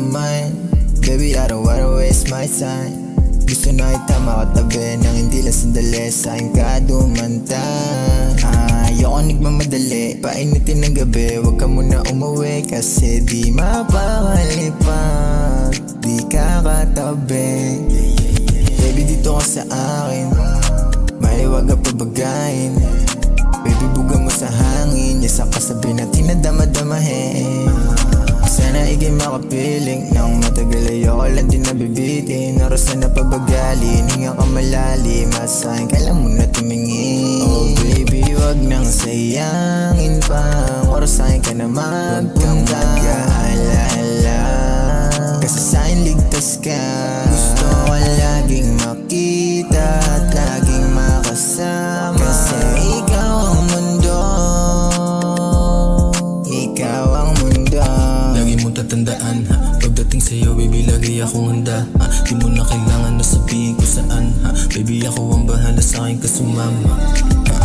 mind. Baby, I don't wanna waste my time. Gusto na itama katabi nang hindi lang sandali sa aking kadumanta. Ayoko nagmamadali, painitin ng gabi. Huwag ka muna umuwi kasi di mapakalipat, di kakatabi. Baby, dito ka sa akin, maliwag ka pabagayin. Baby, buga mo sa hangin, yasa kasabi natin na damadamahin. Sana ikay makapiling nang matagal, ayoko lang din nabibitin. Oras na napabagalin, hinga ka malalim, asahin ka lang muna tumingin. Oh baby, wag nang sayangin pa oras, sa'kin ka na magpunta. Huwag kang mag-aalala, kasi sa'kin ligtas ka. Gusto ko laging makita at laging makasama, kasi ikaw ang mundo, ikaw ang mundo. Lagi mo tatandaan ha, pagdating sa'yo baby lagi akong handa ha. Di mo na kailangan na sabihin ko saan ha. Baby ako ang bahala sa'kin ka sumama ha.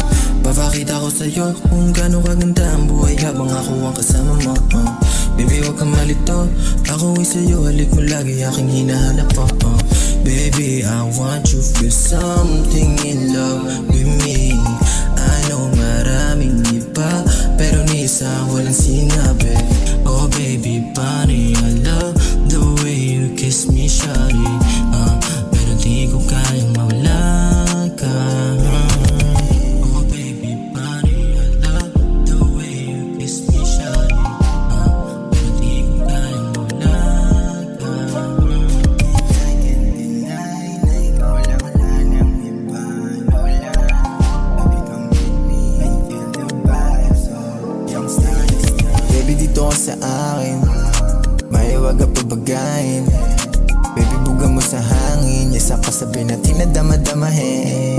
Papakita ko sa'yo kung gaano kaganda ang buhay habang ako ang kasama mo ha. Baby wag kang malito, ako ay sa'yo, halik mo lagi aking hinahanap po ha. Baby I want you feel something in love with me. I know maraming iba, pero ni isa walang sinabi. Oh baby bunny, I love the way you kiss me shawty pero di ko kayang mawala ka. Oh baby bunny, I love the way you kiss me shawty pero di ko kayang mawala ka. I can't deny na ikaw lang, wala nang iba, wala. Baby, come with me and feel the vibes of young stars. Baby, dito ka sa akin, maliwag ka pabagayin. Baby, buga mo sa hangin, yasa kasabi natin na damadamahin.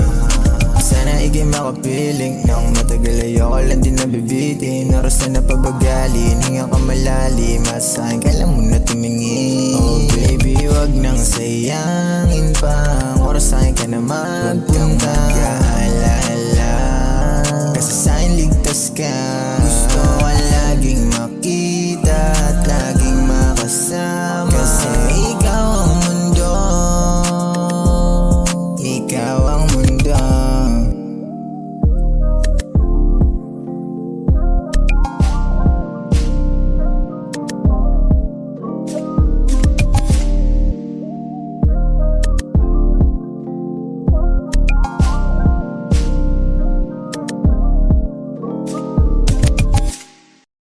Sana ikay makapiling nang matagal, ayoko lang din nabibitin. Oras na napabagalin, hinga ka malalim, asahin ka lang muna tumingin. Oh baby, wag nang sayangin pa oras, sa'kin ka na magpunta. Huwag kang mag-aalala, kasi sa'kin ligtas ka.